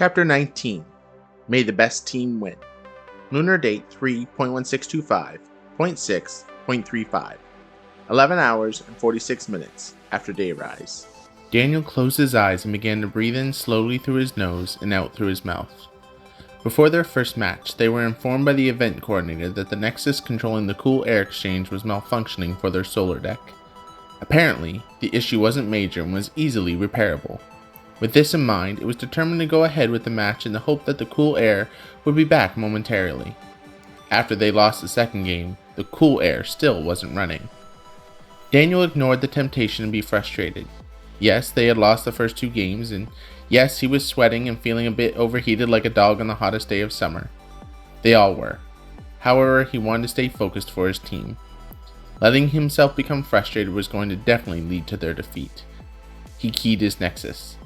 Chapter 19. May the Best Team Win. Lunar date 3.1625.6.35. 11 hours and 46 minutes after dayrise. Daniel closed his eyes and began to breathe in slowly through his nose and out through his mouth. Before their first match, they were informed by the event coordinator that the nexus controlling the cool air exchange was malfunctioning for their solar deck. Apparently, the issue wasn't major and was easily repairable. With this in mind, it was determined to go ahead with the match in the hope that the cool air would be back momentarily. After they lost the second game, the cool air still wasn't running. Daniel ignored the temptation to be frustrated. Yes, they had lost the first two games, and yes, he was sweating and feeling a bit overheated like a dog on the hottest day of summer. They all were. However, he wanted to stay focused for his team. Letting himself become frustrated was going to definitely lead to their defeat. He keyed his nexus.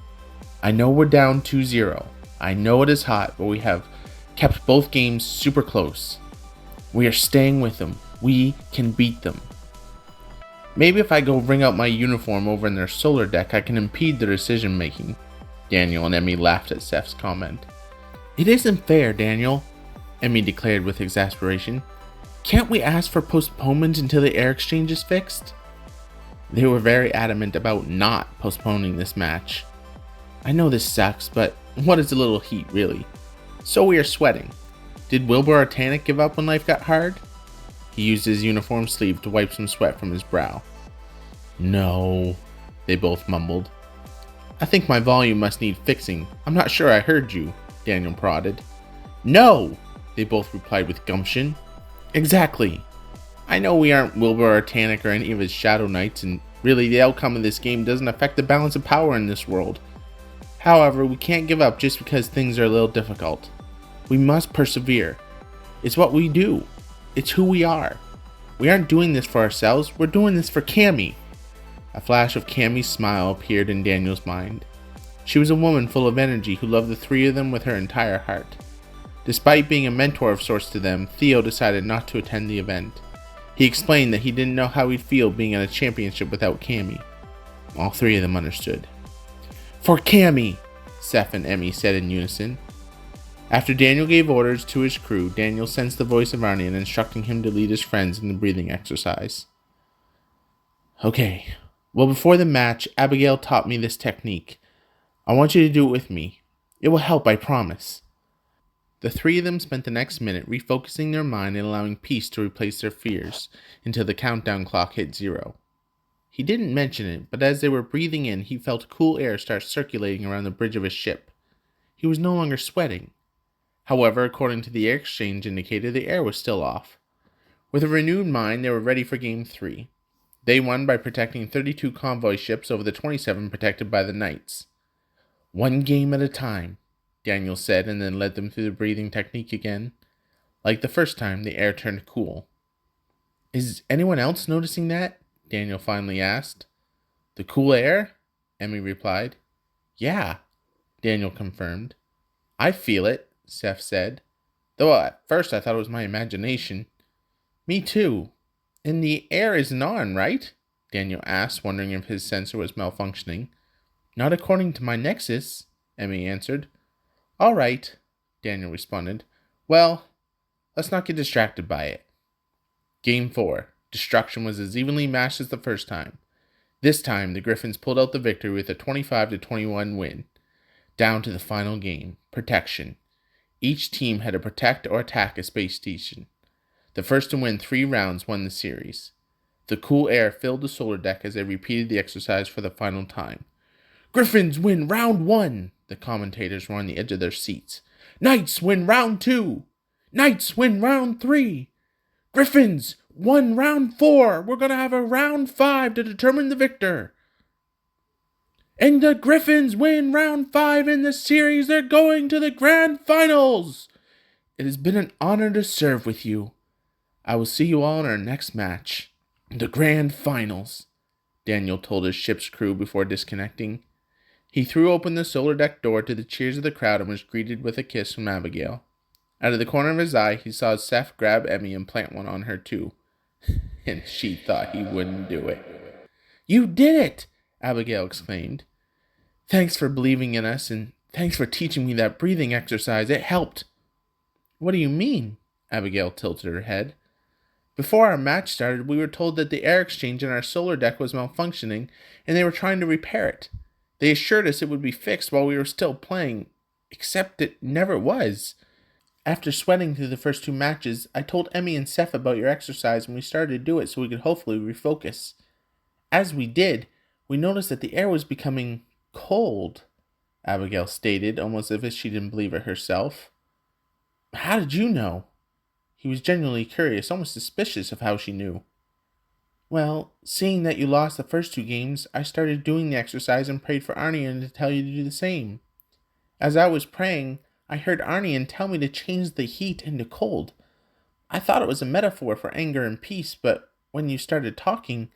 I know we're down 2-0. I know it is hot, but we have kept both games super close. We are staying with them. We can beat them. Maybe if I go bring out my uniform over in their solar deck, I can impede their decision making. Daniel and Emmy laughed at Seth's comment. It isn't fair, Daniel, Emmy declared with exasperation. Can't we ask for postponement until the air exchange is fixed? They were very adamant about not postponing this match. I know this sucks, but what is a little heat, really? So we are sweating. Did Wilbur Artanikst give up when life got hard? He used his uniform sleeve to wipe some sweat from his brow. No, they both mumbled. I think my volume must need fixing. I'm not sure I heard you, Daniel prodded. No, they both replied with gumption. Exactly. I know we aren't Wilbur Artanikst or any of his Shadow Knights, and really the outcome of this game doesn't affect the balance of power in this world. However, we can't give up just because things are a little difficult. We must persevere. It's what we do. It's who we are. We aren't doing this for ourselves, we're doing this for Cammi. A flash of Cammi's smile appeared in Daniel's mind. She was a woman full of energy who loved the three of them with her entire heart. Despite being a mentor of sorts to them, Theo decided not to attend the event. He explained that he didn't know how he'd feel being in a championship without Cammi. All three of them understood. For Cammi, Seth and Emmy said in unison. After Daniel gave orders to his crew, Daniel sensed the voice of Arnion instructing him to lead his friends in the breathing exercise. Okay, well before the match, Abigale taught me this technique. I want you to do it with me. It will help, I promise. The three of them spent the next minute refocusing their mind and allowing peace to replace their fears until the countdown clock hit 0. He didn't mention it, but as they were breathing in, he felt cool air start circulating around the bridge of his ship. He was no longer sweating. However, according to the air exchange indicator, the air was still off. With a renewed mind, they were ready for Game 3. They won by protecting 32 convoy ships over the 27 protected by the Knights. One game at a time, Daniel said, and then led them through the breathing technique again. Like the first time, the air turned cool. Is anyone else noticing that? Daniel finally asked. The cool air? Emmy replied. Yeah, Daniel confirmed. I feel it, Seth said. Though at first I thought it was my imagination. Me too. And the air isn't on, right? Daniel asked, wondering if his sensor was malfunctioning. Not according to my nexus, Emmy answered. All right, Daniel responded. Well, let's not get distracted by it. Game 4. Destruction was as evenly matched as the first time. This time, the Gryphons pulled out the victory with a 25-21 win. Down to the final game, protection. Each team had to protect or attack a space station. The first to win 3 rounds won the series. The cool air filled the solar deck as they repeated the exercise for the final time. Gryphons win round 1! The commentators were on the edge of their seats. Knights win round 2! Knights win round 3! Gryphons won round 4! We're gonna have a round 5 to determine the victor! And the Gryphons win round 5 in the series. They're going to the grand finals! It has been an honor to serve with you. I will see you all in our next match. The grand finals, Daniel told his ship's crew before disconnecting. He threw open the solar deck door to the cheers of the crowd and was greeted with a kiss from Abigale. Out of the corner of his eye, he saw Seth grab Emmy and plant one on her too. And she thought he wouldn't do it. You did it! Abigale exclaimed. Thanks for believing in us, and Thanks for teaching me that breathing exercise. It helped. What do you mean? Abigale tilted her head. Before our match started, we were told that the air exchange in our solar deck was malfunctioning, and they were trying to repair it. They assured us it would be fixed while we were still playing, except it never was. After sweating through the first 2 matches, I told Emmy and Seth about your exercise, and we started to do it so we could hopefully refocus. As we did, we noticed that the air was becoming cold, Abigale stated, almost as if she didn't believe it herself. How did you know? He was genuinely curious, almost suspicious of how she knew. Well, seeing that you lost the first 2 games, I started doing the exercise and prayed for Arnion to tell you to do the same. As I was praying, I heard Arnion tell me to change the heat into cold. I thought it was a metaphor for anger and peace, but when you started talking,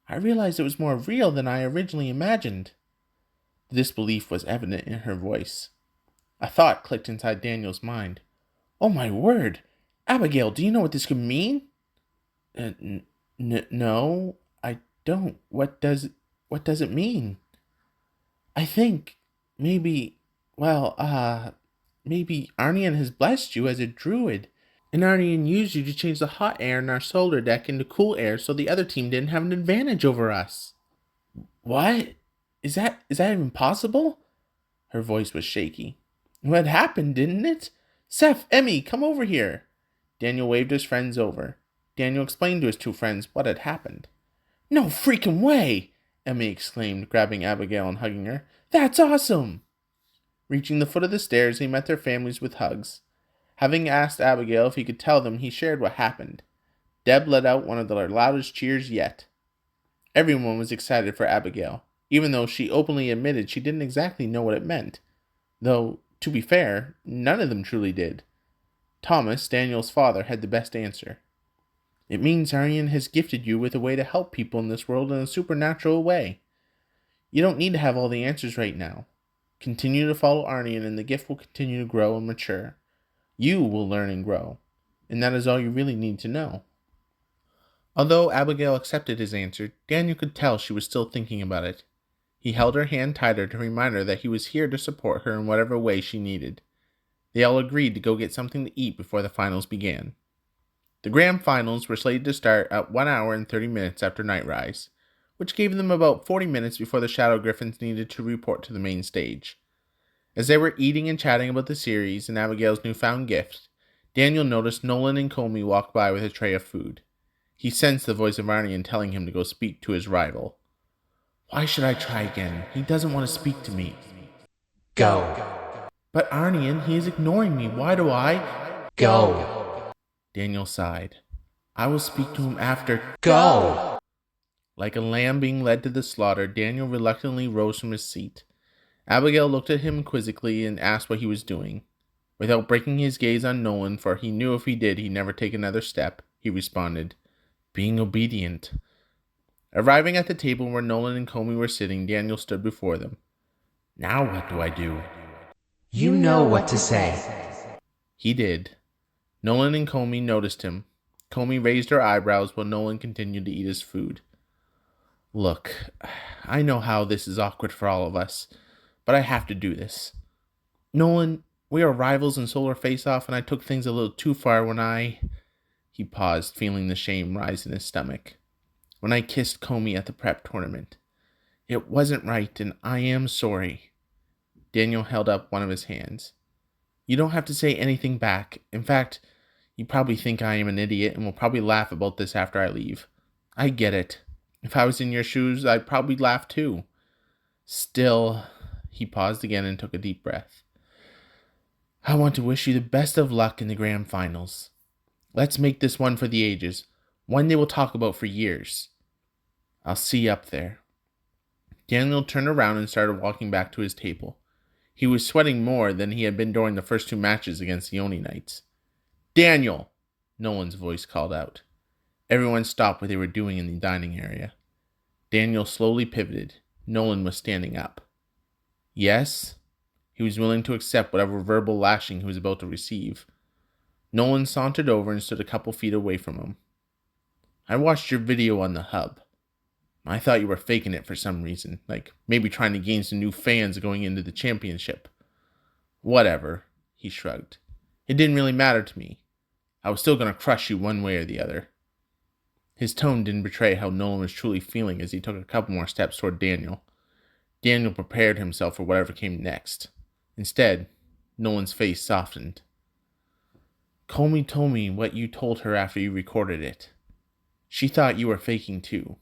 I realized it was more real than I originally imagined. The disbelief was evident in her voice. A thought clicked inside Daniel's mind. Oh my word! Abigale, do you know what this could mean? No, I don't. What does it mean? I think maybe Arnion has blessed you as a druid, and Arnion used you to change the hot air in our solar deck into cool air so the other team didn't have an advantage over us. What? Is that even possible? Her voice was shaky. What happened, didn't it? Seth, Emmy, come over here. Daniel waved his friends over. Daniel explained to his 2 friends what had happened. No freaking way! Emmy exclaimed, grabbing Abigale and hugging her. That's awesome! Reaching the foot of the stairs, he met their families with hugs. Having asked Abigale if he could tell them, he shared what happened. Deb let out one of their loudest cheers yet. Everyone was excited for Abigale, even though she openly admitted she didn't exactly know what it meant. Though, to be fair, none of them truly did. Tomas, Daniel's father, had the best answer. It means Arnion has gifted you with a way to help people in this world in a supernatural way. You don't need to have all the answers right now. Continue to follow Arnion and the gift will continue to grow and mature. You will learn and grow, and that is all you really need to know. Although Abigale accepted his answer, Daniel could tell she was still thinking about it. He held her hand tighter to remind her that he was here to support her in whatever way she needed. They all agreed to go get something to eat before the finals began. The grand finals were slated to start at 1 hour and 30 minutes after night rise, which gave them about 40 minutes before the Shadow Gryphons needed to report to the main stage. As they were eating and chatting about the series and Abigale's newfound gift, Daniel noticed Nolan and Cammi walk by with a tray of food. He sensed the voice of Arnion telling him to go speak to his rival. Why should I try again? He doesn't want to speak to me. Go. But Arnion, he is ignoring me. Why do I? Go. Daniel sighed. I will speak to him after. Go. Like a lamb being led to the slaughter, Daniel reluctantly rose from his seat. Abigale looked at him quizzically and asked what he was doing. Without breaking his gaze on Nolan, for he knew if he did he'd never take another step, he responded, Being obedient. Arriving at the table where Nolan and Cammi were sitting, Daniel stood before them. Now what do I do? You know what to say. He did. Nolan and Cammi noticed him. Cammi raised her eyebrows while Nolan continued to eat his food. Look, I know how this is awkward for all of us, but I have to do this. Nolan, we are rivals in Solar Faceoff, and I took things a little too far when I... He paused, feeling the shame rise in his stomach. When I kissed Cammi at the prep tournament. It wasn't right, and I am sorry. Daniel held up one of his hands. You don't have to say anything back. In fact, you probably think I am an idiot and will probably laugh about this after I leave. I get it. If I was in your shoes, I'd probably laugh too. Still, he paused again and took a deep breath. I want to wish you the best of luck in the grand finals. Let's make this one for the ages, one they will talk about for years. I'll see you up there. Daniel turned around and started walking back to his table. He was sweating more than he had been during the first 2 matches against the Oni Knights. Daniel! Nolan's voice called out. Everyone stopped what they were doing in the dining area. Daniel slowly pivoted. Nolan was standing up. Yes? He was willing to accept whatever verbal lashing he was about to receive. Nolan sauntered over and stood a couple feet away from him. I watched your video on the hub. I thought you were faking it for some reason, like maybe trying to gain some new fans going into the championship. Whatever, he shrugged. It didn't really matter to me. I was still going to crush you one way or the other. His tone didn't betray how Nolan was truly feeling as he took a couple more steps toward Daniel. Daniel prepared himself for whatever came next. Instead, Nolan's face softened. Cammi told me what you told her after you recorded it. She thought you were faking too.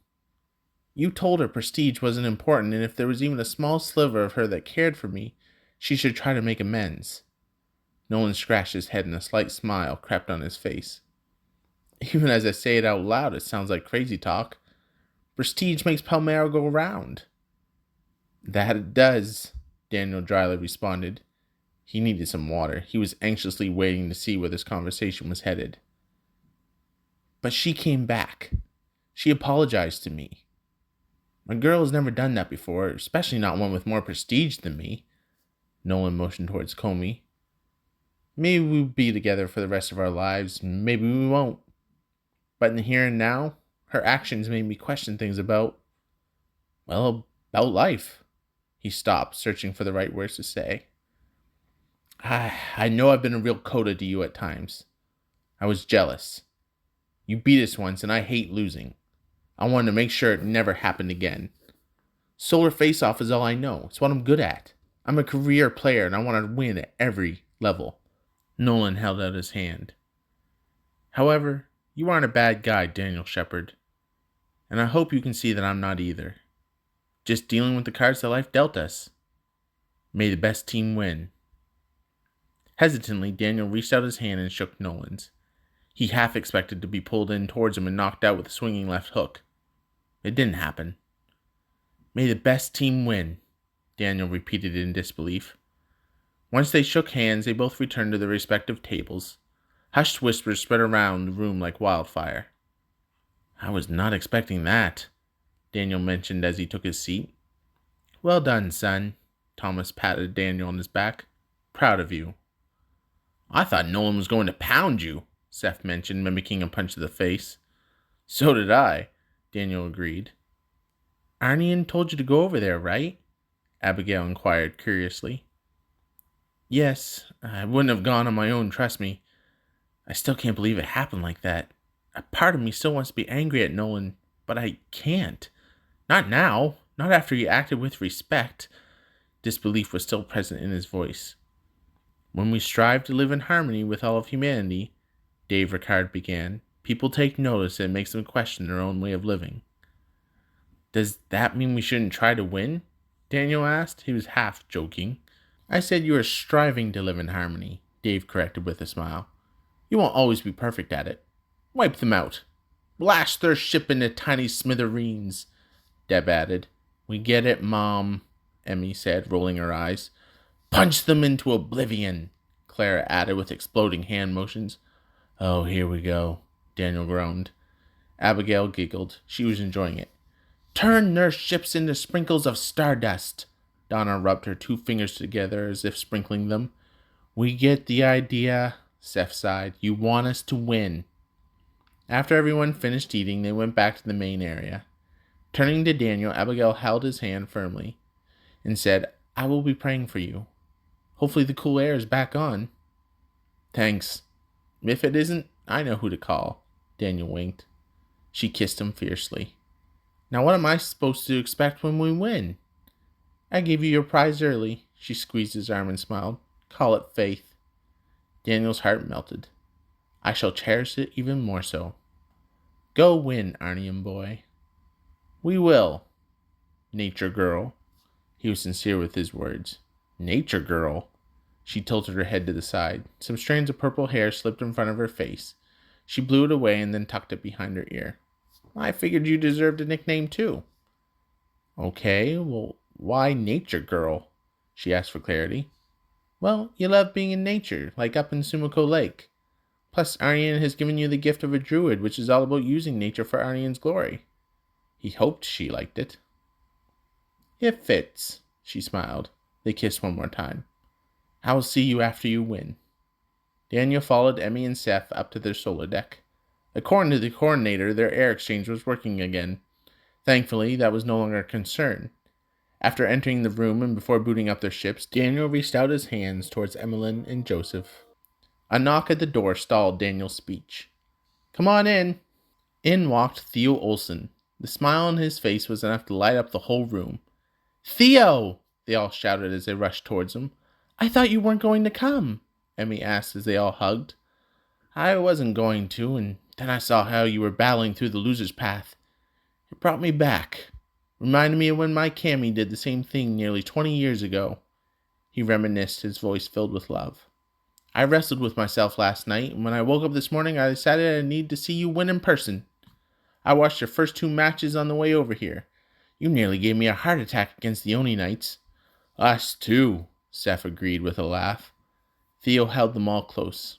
You told her prestige wasn't important, and if there was even a small sliver of her that cared for me, she should try to make amends. Nolan scratched his head and a slight smile crept on his face. Even as I say it out loud, it sounds like crazy talk. Prestige makes Palmara go round. That it does, Daniel dryly responded. He needed some water. He was anxiously waiting to see where this conversation was headed. But she came back. She apologized to me. A girl has never done that before, especially not one with more prestige than me. Nolan motioned towards Cammi. Maybe we'll be together for the rest of our lives, maybe we won't. But in the here and now, her actions made me question things about life. He stopped, searching for the right words to say. I know I've been a real coda to you at times. I was jealous. You beat us once, and I hate losing. I wanted to make sure it never happened again. Solar Faceoff is all I know. It's what I'm good at. I'm a career player, and I want to win at every level. Nolan held out his hand. However, you aren't a bad guy, Daniel Sheppard. And I hope you can see that I'm not either. Just dealing with the cards that life dealt us. May the best team win. Hesitantly, Daniel reached out his hand and shook Nolan's. He half expected to be pulled in towards him and knocked out with a swinging left hook. It didn't happen. May the best team win, Daniel repeated in disbelief. Once they shook hands, they both returned to their respective tables. Hushed whispers spread around the room like wildfire. I was not expecting that, Daniel mentioned as he took his seat. Well done, son, Tomas patted Daniel on his back. Proud of you. I thought Nolan was going to pound you, Seth mentioned, mimicking a punch to the face. So did I, Daniel agreed. Arnion told you to go over there, right? Abigale inquired curiously. Yes, I wouldn't have gone on my own, trust me. I still can't believe it happened like that. A part of me still wants to be angry at Nolan, but I can't. Not now, not after he acted with respect. Disbelief was still present in his voice. When we strive to live in harmony with all of humanity, Dave Ricard began, people take notice and it makes them question their own way of living. Does that mean we shouldn't try to win? Daniel asked. He was half joking. I said you are striving to live in harmony, Dave corrected with a smile. You won't always be perfect at it. Wipe them out. Blast their ship into tiny smithereens, Deb added. We get it, Mom, Emmy said, rolling her eyes. Punch them into oblivion, Clara added with exploding hand motions. Oh, here we go, Daniel groaned. Abigale giggled. She was enjoying it. Turn their ships into sprinkles of stardust. Donna rubbed her two fingers together as if sprinkling them. We get the idea, Seth sighed. You want us to win. After everyone finished eating, they went back to the main area. Turning to Daniel, Abigale held his hand firmly and said, I will be praying for you. Hopefully the cool air is back on. Thanks. If it isn't, I know who to call. Daniel winked. She kissed him fiercely. Now what am I supposed to expect when we win? I gave you your prize early. She squeezed his arm and smiled. Call it faith. Daniel's heart melted. I shall cherish it even more so. Go win, Arnion boy. We will. Nature girl. He was sincere with his words. Nature girl. She tilted her head to the side. Some strands of purple hair slipped in front of her face. She blew it away and then tucked it behind her ear. I figured you deserved a nickname too. Okay, well, why Nature Girl? She asked for clarity. Well, you love being in nature, like up in Sumiko Lake. Plus, Arnion has given you the gift of a druid, which is all about using nature for Arnion's glory. He hoped she liked it. It fits, she smiled. They kissed one more time. I will see you after you win. Daniel followed Emmy and Seth up to their solar deck. According to the coordinator, their air exchange was working again. Thankfully, that was no longer a concern. After entering the room and before booting up their ships, Daniel reached out his hands towards Emmeline and Joseph. A knock at the door stalled Daniel's speech. "Come on in." In walked Theo Olsyn. The smile on his face was enough to light up the whole room. "Theo!" they all shouted as they rushed towards him. "I thought you weren't going to come," Emmy asked as they all hugged. "I wasn't going to, and then I saw how you were battling through the loser's path. It brought me back. Reminded me of when my Cammi did the same thing nearly 20 years ago." He reminisced, his voice filled with love. "I wrestled with myself last night, and when I woke up this morning, I decided I need to see you win in person. I watched your first 2 matches on the way over here. You nearly gave me a heart attack against the Oni Knights." "Us too," Seth agreed with a laugh. Theo held them all close.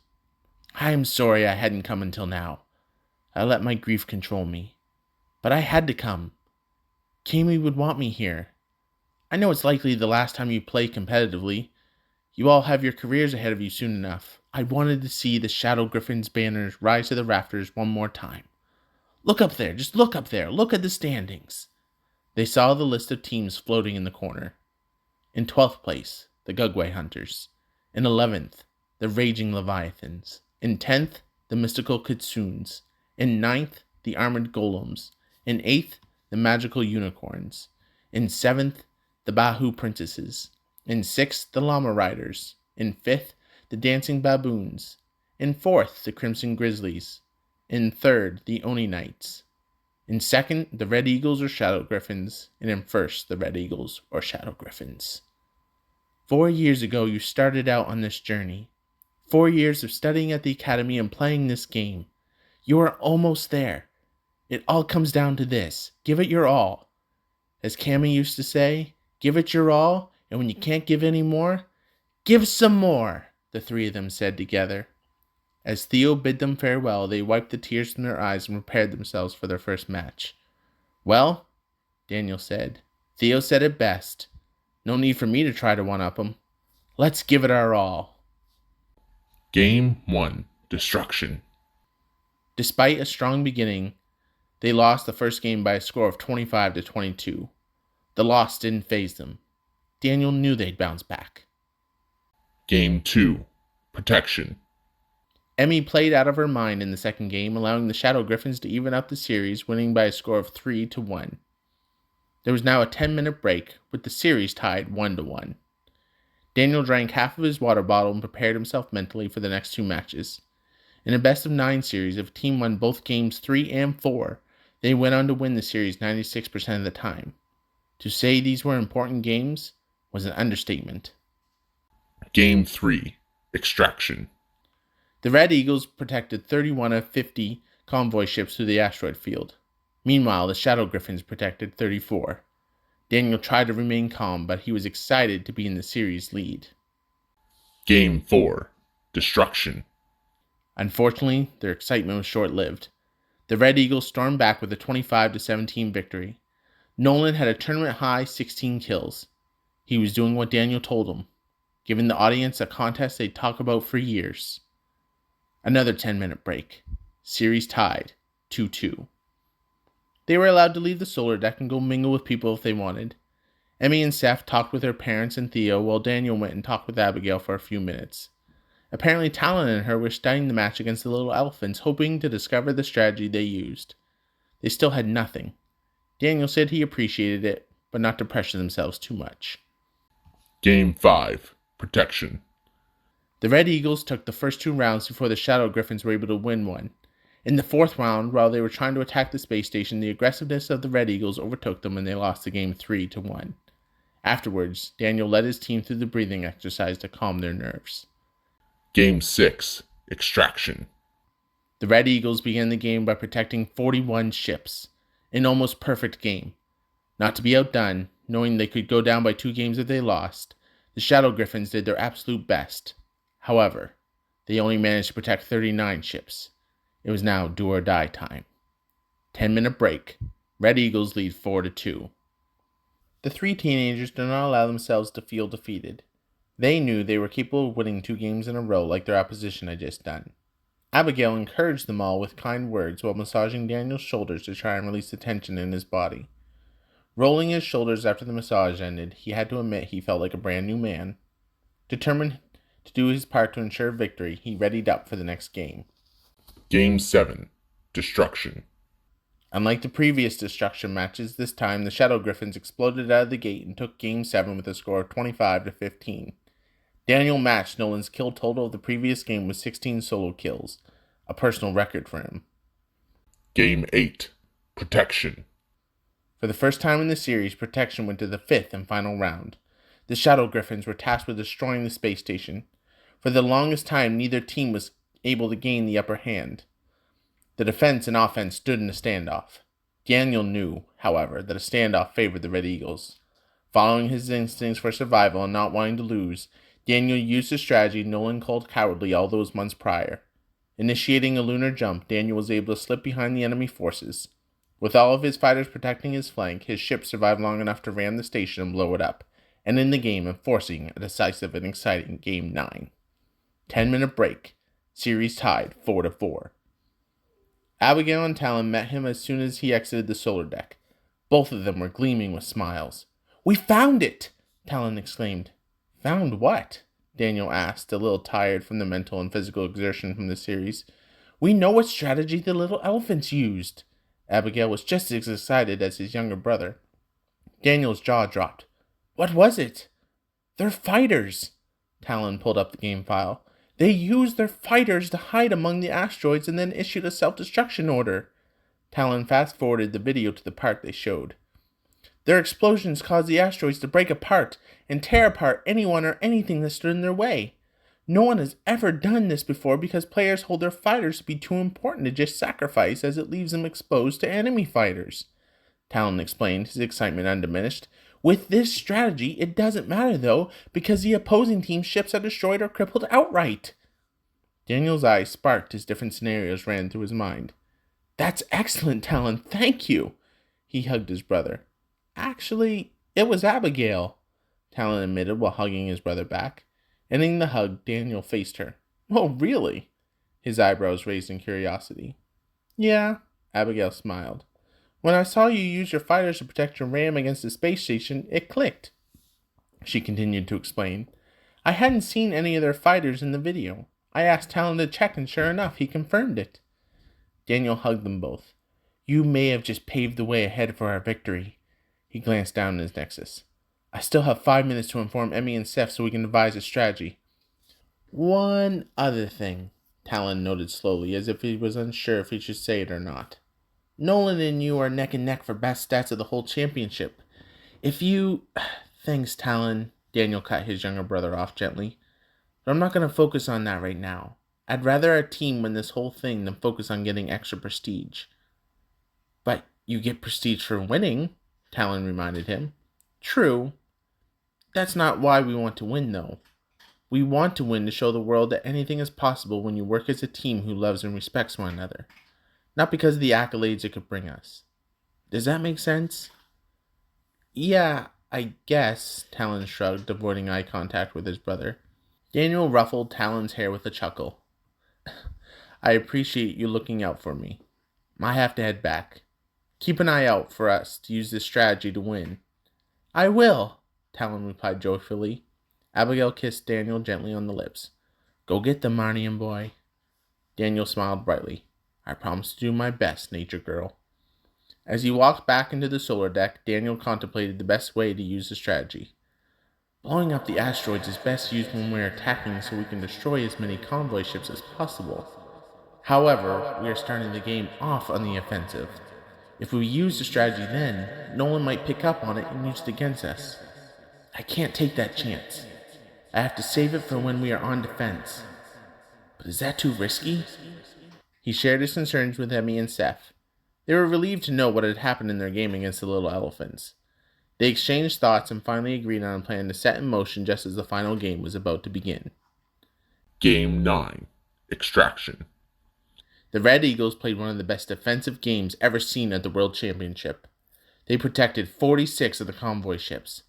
"I am sorry I hadn't come until now. I let my grief control me. But I had to come. Cammi would want me here. I know it's likely the last time you play competitively. You all have your careers ahead of you soon enough. I wanted to see the Shadow Gryphons banners rise to the rafters one more time. Look up there, just look up there, look at the standings." They saw the list of teams floating in the corner. In 12th place, the Gugway Hunters. In 11th, the Raging Leviathans. In 10th, the Mystical Kitsunes. In 9th, the Armored Golems. In 8th, the Magical Unicorns. In 7th, the Bahu Princesses. In 6th, the Llama Riders. In 5th, the Dancing Baboons. In 4th, the Crimson Grizzlies. In 3rd, the Oni Knights. In 2nd, the Red Eagles or Shadow Gryphons. And in 1st, the Red Eagles or Shadow Gryphons. 4 years ago, you started out on this journey. 4 years of studying at the academy and playing this game. You are almost there. It all comes down to this. Give it your all. As Cammi used to say, give it your all, and when you can't give any more, give some more, the 3 of them said together. As Theo bid them farewell, they wiped the tears from their eyes and prepared themselves for their first match. "Well," Daniel said, "Theo said it best. No need for me to try to one-up him. Let's give it our all." Game 1. Destruction. Despite a strong beginning, they lost the first game by a score of 25-22. The loss didn't faze them. Daniel knew they'd bounce back. Game 2. Protection. Emmy played out of her mind in the second game, allowing the Shadow Gryphons to even up the series, winning by a score of 3-1. There was now a 10-minute break, with the series tied 1-1. Daniel drank half of his water bottle and prepared himself mentally for the next 2 matches. In a best-of-9 series, if a team won both games 3 and 4, they went on to win the series 96% of the time. To say these were important games was an understatement. Game 3. Extraction. The Red Eagles protected 31 of 50 convoy ships through the asteroid field. Meanwhile, the Shadow Gryphons protected 34. Daniel tried to remain calm, but he was excited to be in the series lead. Game 4. Destruction. Unfortunately, their excitement was short-lived. The Red Eagles stormed back with a 25-17 victory. Nolan had a tournament-high 16 kills. He was doing what Daniel told him, giving the audience a contest they'd talk about for years. Another 10-minute break. Series tied 2-2. They were allowed to leave the solar deck and go mingle with people if they wanted. Emmy and Seth talked with their parents and Theo, while Daniel went and talked with Abigale for a few minutes. Apparently Tallon and her were studying the match against the little elephants, hoping to discover the strategy they used. They still had nothing. Daniel said he appreciated it, but not to pressure themselves too much. Game 5. Protection. The Red Eagles took the first 2 rounds before the Shadow Gryphons were able to win one. In the 4th round, while they were trying to attack the space station, the aggressiveness of the Red Eagles overtook them and they lost the game 3-1. Afterwards, Daniel led his team through the breathing exercise to calm their nerves. Game 6. Extraction. The Red Eagles began the game by protecting 41 ships. An almost perfect game. Not to be outdone, knowing they could go down by 2 games if they lost, the Shadow Gryphons did their absolute best. However, they only managed to protect 39 ships. It was now do or die time. 10-minute break. Red Eagles lead 4-2. The 3 teenagers did not allow themselves to feel defeated. They knew they were capable of winning 2 games in a row like their opposition had just done. Abigale encouraged them all with kind words while massaging Daniel's shoulders to try and release the tension in his body. Rolling his shoulders after the massage ended, he had to admit he felt like a brand new man. Determined to do his part to ensure victory, he readied up for the next game. Game 7. Destruction. Unlike the previous destruction matches, this time the Shadow Gryphons exploded out of the gate and took Game 7 with a score of 25-15. Daniel matched Nolan's kill total of the previous game with 16 solo kills, a personal record for him. Game 8. Protection. For the first time in the series, Protection went to the 5th and final round. The Shadow Gryphons were tasked with destroying the space station. For the longest time, neither team was able to gain the upper hand. The defense and offense stood in a standoff. Daniel knew, however, that a standoff favored the Red Eagles. Following his instincts for survival and not wanting to lose, Daniel used the strategy Nolan called cowardly all those months prior. Initiating a lunar jump, Daniel was able to slip behind the enemy forces. With all of his fighters protecting his flank, his ship survived long enough to ram the station and blow it up, and end the game enforcing a decisive and exciting Game 9. 10-minute break. Series tied 4-4. Abigale and Tallon met him as soon as he exited the solar deck. Both of them were gleaming with smiles. "We found it!" Tallon exclaimed. "Found what?" Daniel asked, a little tired from the mental and physical exertion from the series. "We know what strategy the little elephants used." Abigale was just as excited as his younger brother. Daniel's jaw dropped. "What was it?" "They're fighters." Tallon pulled up the game file. "They used their fighters to hide among the asteroids and then issued a self-destruction order." Tallon fast-forwarded the video to the part they showed. "Their explosions caused the asteroids to break apart and tear apart anyone or anything that stood in their way. No one has ever done this before because players hold their fighters to be too important to just sacrifice, as it leaves them exposed to enemy fighters." Tallon explained, his excitement undiminished. "With this strategy, it doesn't matter though, because the opposing team's ships are destroyed or crippled outright." Daniel's eyes sparked as different scenarios ran through his mind. "That's excellent, Tallon, thank you." He hugged his brother. "Actually, it was Abigale," Tallon admitted while hugging his brother back. Ending the hug, Daniel faced her. "Oh, really?" His eyebrows raised in curiosity. "Yeah," Abigale smiled. "When I saw you use your fighters to protect your ram against the space station, it clicked." She continued to explain. "I hadn't seen any of their fighters in the video. I asked Tallon to check, and sure enough, he confirmed it." Daniel hugged them both. "You may have just paved the way ahead for our victory." He glanced down at his nexus. "I still have 5 minutes to inform Emmy and Seth so we can devise a strategy." "One other thing," Tallon noted slowly, as if he was unsure if he should say it or not. "Nolan and you are neck and neck for best stats of the whole championship. If you..." "Thanks, Tallon," Daniel cut his younger brother off gently. "But I'm not going to focus on that right now. I'd rather our team win this whole thing than focus on getting extra prestige." "But you get prestige for winning," Tallon reminded him. "True. That's not why we want to win, though. We want to win to show the world that anything is possible when you work as a team who loves and respects one another. Not because of the accolades it could bring us. Does that make sense?" "Yeah, I guess," Tallon shrugged, avoiding eye contact with his brother. Daniel ruffled Tallon's hair with a chuckle. "I appreciate you looking out for me. I have to head back. Keep an eye out for us to use this strategy to win." "I will," Tallon replied joyfully. Abigale kissed Daniel gently on the lips. "Go get them, Arnion boy." Daniel smiled brightly. "I promise to do my best, nature girl." As he walked back into the solar deck, Daniel contemplated the best way to use the strategy. "Blowing up the asteroids is best used when we're attacking so we can destroy as many convoy ships as possible. However, we are starting the game off on the offensive. If we use the strategy then, Nolan might pick up on it and use it against us. I can't take that chance. I have to save it for when we are on defense. But is that too risky?" He shared his concerns with Emmy and Seth. They were relieved to know what had happened in their game against the little elephants. They exchanged thoughts and finally agreed on a plan to set in motion just as the final game was about to begin. Game 9. Extraction. The Red Eagles played one of the best defensive games ever seen at the World Championship. They protected 46 of the convoy ships.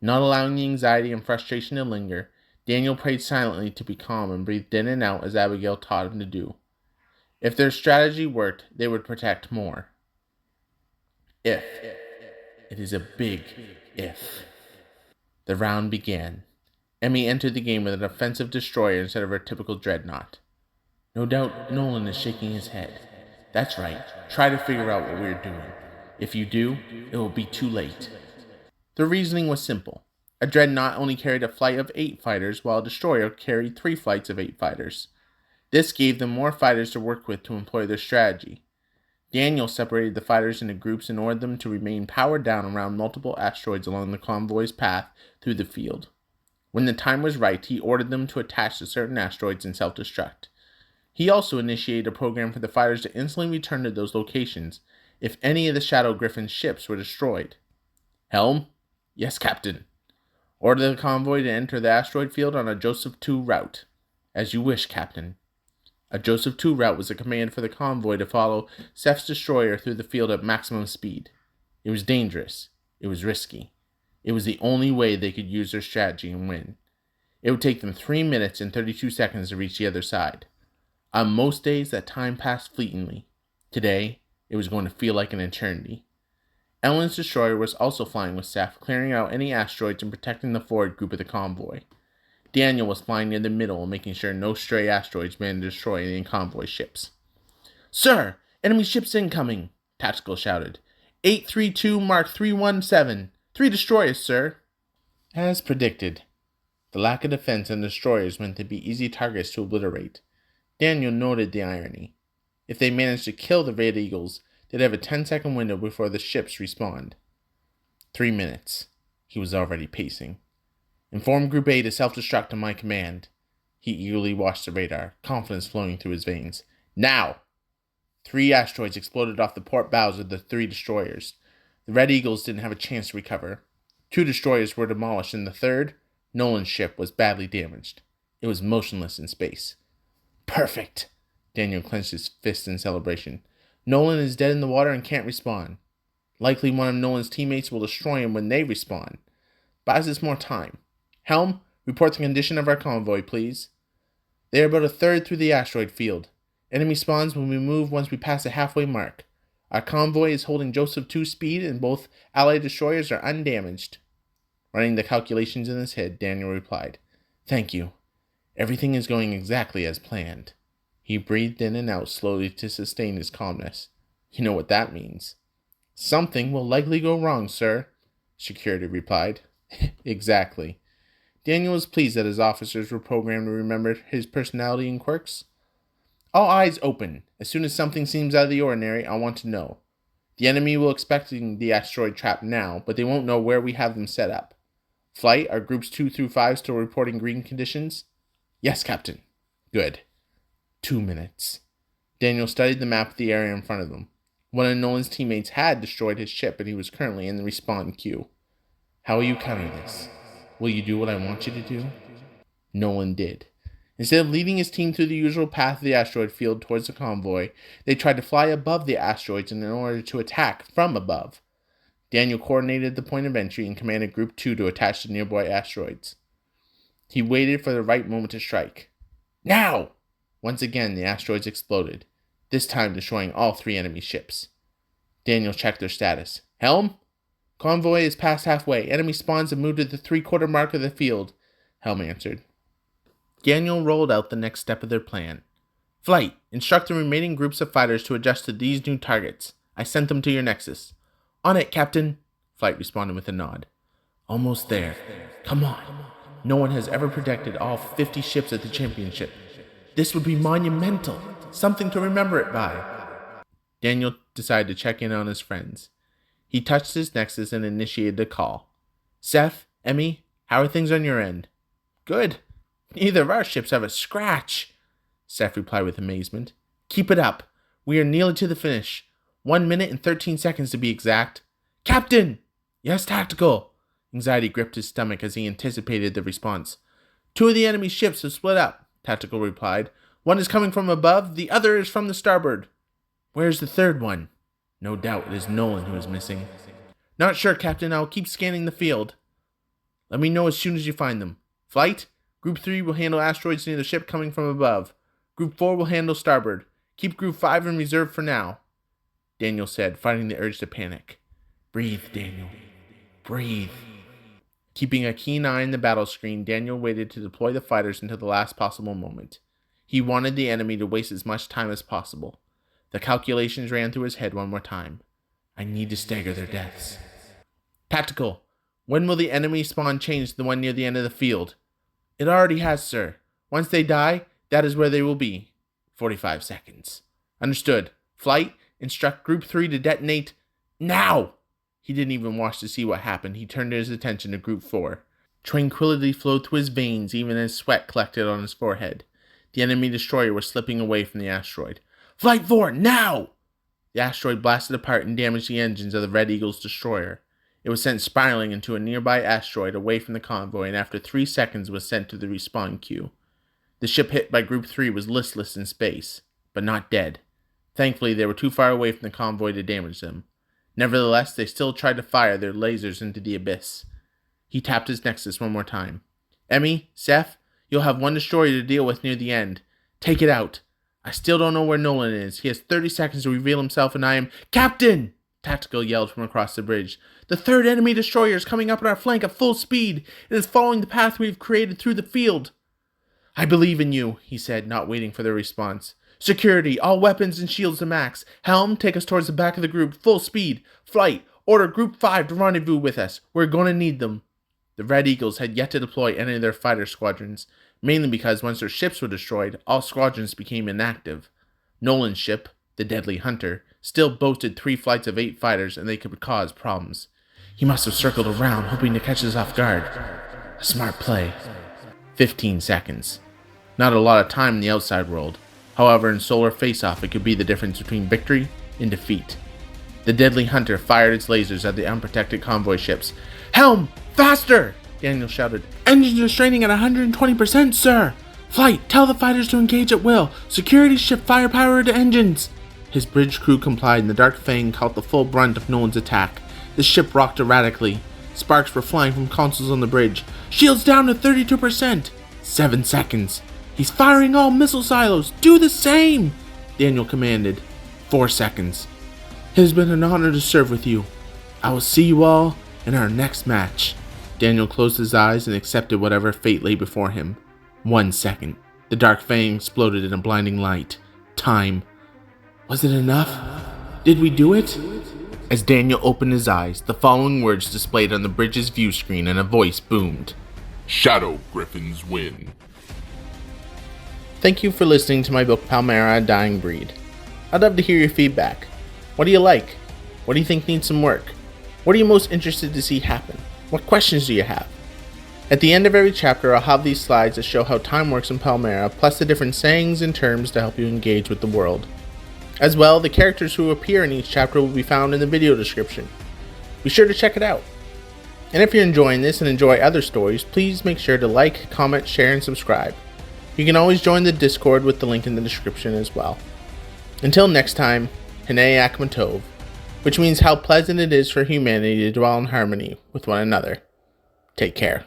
Not allowing the anxiety and frustration to linger, Daniel prayed silently to be calm and breathed in and out as Abigale taught him to do. If their strategy worked, they would protect more. If It is a big if. The round began. Emmy entered the game with an offensive destroyer instead of her typical dreadnought. No doubt Nolan is shaking his head. That's right. Try to figure out what we're doing. If you do, it will be too late. The reasoning was simple. A dreadnought only carried a flight of 8 fighters, while a destroyer carried 3 flights of 8 fighters. This gave them more fighters to work with to employ their strategy. Daniel separated the fighters into groups and ordered them to remain powered down around multiple asteroids along the convoy's path through the field. When the time was right, he ordered them to attach to certain asteroids and self-destruct. He also initiated a program for the fighters to instantly return to those locations if any of the Shadow Gryphons' ships were destroyed. Helm? Yes, Captain. Order the convoy to enter the asteroid field on a Joseph II route. As you wish, Captain. A Joseph II route was a command for the convoy to follow Seth's destroyer through the field at maximum speed. It was dangerous. It was risky. It was the only way they could use their strategy and win. It would take them 3 minutes and 32 seconds to reach the other side. On most days, that time passed fleetingly. Today, it was going to feel like an eternity. Ellen's destroyer was also flying with Seth, clearing out any asteroids and protecting the forward group of the convoy. Daniel was flying near the middle and making sure no stray asteroids managed to destroy any convoy ships. Sir, enemy ships incoming, Tactical shouted. 832 Mark 317. 3 destroyers, sir. As predicted, the lack of defense and destroyers meant they'd be easy targets to obliterate. Daniel noted the irony. If they managed to kill the Red Eagles, they'd have a 10-second window before the ships respawned. 3 minutes. He was already pacing. Inform Group A to self-destruct on my command. He eagerly watched the radar, confidence flowing through his veins. Now! 3 asteroids exploded off the port bows of the 3 destroyers. The Red Eagles didn't have a chance to recover. 2 destroyers were demolished, and the third, Nolan's ship, was badly damaged. It was motionless in space. Perfect! Daniel clenched his fist in celebration. Nolan is dead in the water and can't respawn. Likely one of Nolan's teammates will destroy him when they respawn. Buys us more time. Helm, report the condition of our convoy, please. They are about a third through the asteroid field. Enemy spawns when we move once we pass the halfway mark. Our convoy is holding Joseph II speed and both allied destroyers are undamaged. Running the calculations in his head, Daniel replied, Thank you. Everything is going exactly as planned. He breathed in and out slowly to sustain his calmness. You know what that means. Something will likely go wrong, sir, Security replied. Exactly. Daniel was pleased that his officers were programmed to remember his personality and quirks. All eyes open. As soon as something seems out of the ordinary, I want to know. The enemy will expecting the asteroid trap now, but they won't know where we have them set up. Flight, are groups 2 through 5 still reporting green conditions? Yes, Captain. Good. 2 minutes. Daniel studied the map of the area in front of him. One of Nolan's teammates had destroyed his ship, and he was currently in the respawn queue. How will you counter this? Will you do what I want you to do? Nolan did. Instead of leading his team through the usual path of the asteroid field towards the convoy, they tried to fly above the asteroids in order to attack from above. Daniel coordinated the point of entry and commanded Group 2 to attach to nearby asteroids. He waited for the right moment to strike. Now! Once again, the asteroids exploded, this time destroying all 3 enemy ships. Daniel checked their status. Helm? Convoy is past halfway. Enemy spawns have moved to the 3/4 mark of the field, Helm answered. Daniel rolled out the next step of their plan. Flight, instruct the remaining groups of fighters to adjust to these new targets. I sent them to your nexus. On it, Captain, Flight responded with a nod. Almost there. Come on. No one has ever protected all 50 ships at the championship. This would be monumental. Something to remember it by. Daniel decided to check in on his friends. He touched his nexus and initiated a call. Seth, Emmy, how are things on your end? Good. Neither of our ships have a scratch, Seth replied with amazement. Keep it up. We are nearly to the finish. 1 minute and 13 seconds to be exact. Captain! Yes, Tactical. Anxiety gripped his stomach as he anticipated the response. 2 of the enemy ships have split up, Tactical replied. One is coming from above, the other is from the starboard. Where's the third one? No doubt it is Nolan who is missing. Not sure, Captain. I'll keep scanning the field. Let me know as soon as you find them. Flight? Group 3 will handle asteroids near the ship coming from above. Group 4 will handle starboard. Keep Group 5 in reserve for now, Daniel said, fighting the urge to panic. Breathe, Daniel. Breathe. Keeping a keen eye on the battle screen, Daniel waited to deploy the fighters until the last possible moment. He wanted the enemy to waste as much time as possible. The calculations ran through his head one more time. I need to stagger their deaths. Tactical. When will the enemy spawn change to the one near the end of the field? It already has, sir. Once they die, that is where they will be. 45 seconds. Understood. Flight, instruct Group 3 to detonate now! He didn't even watch to see what happened. He turned his attention to Group 4. Tranquility flowed through his veins even as sweat collected on his forehead. The enemy destroyer was slipping away from the asteroid. Flight 4, now! The asteroid blasted apart and damaged the engines of the Red Eagle's destroyer. It was sent spiraling into a nearby asteroid away from the convoy, and after 3 seconds was sent to the respawn queue. The ship hit by Group 3 was listless in space, but not dead. Thankfully, they were too far away from the convoy to damage them. Nevertheless, they still tried to fire their lasers into the abyss. He tapped his nexus one more time. Emmy, Seth, you'll have one destroyer to deal with near the end. Take it out. I still don't know where Nolan is. He has 30 seconds to reveal himself, and I am... Captain! Tactical yelled from across the bridge. The third enemy destroyer is coming up on our flank at full speed. It is following the path we've created through the field. I believe in you, he said, not waiting for their response. Security, all weapons and shields to max. Helm, take us towards the back of the group, full speed. Flight, order Group 5 to rendezvous with us. We're going to need them. The Red Eagles had yet to deploy any of their fighter squadrons, mainly because once their ships were destroyed, all squadrons became inactive. Nolan's ship, the Deadly Hunter, still boasted 3 flights of 8 fighters, and they could cause problems. He must have circled around, hoping to catch us off guard. A smart play. 15 seconds. Not a lot of time in the outside world. However, in Solar Faceoff, it could be the difference between victory and defeat. The Deadly Hunter fired its lasers at the unprotected convoy ships. Helm! Faster! Daniel shouted. Engines are straining at 120%, sir! Flight, tell the fighters to engage at will. Security shift firepower to engines. His bridge crew complied, and the Dark Fang caught the full brunt of Nolan's attack. The ship rocked erratically. Sparks were flying from consoles on the bridge. Shields down to 32%. 7 seconds. He's firing all missile silos. Do the same! Daniel commanded. 4 seconds. It has been an honor to serve with you. I will see you all in our next match. Daniel closed his eyes and accepted whatever fate lay before him. 1 second. The Dark Fang exploded in a blinding light. Time. Was it enough? Did we do it? As Daniel opened his eyes, the following words displayed on the bridge's view screen and a voice boomed. Shadow Gryphons win. Thank you for listening to my book Palmara, A Dying Breed. I'd love to hear your feedback. What do you like? What do you think needs some work? What are you most interested to see happen? What questions do you have? At the end of every chapter, I'll have these slides that show how time works in Palmara, plus the different sayings and terms to help you engage with the world. As well, the characters who appear in each chapter will be found in the video description. Be sure to check it out. And if you're enjoying this and enjoy other stories, please make sure to like, comment, share, and subscribe. You can always join the Discord with the link in the description as well. Until next time, Hinei Akmatov, which means how pleasant it is for humanity to dwell in harmony with one another. Take care.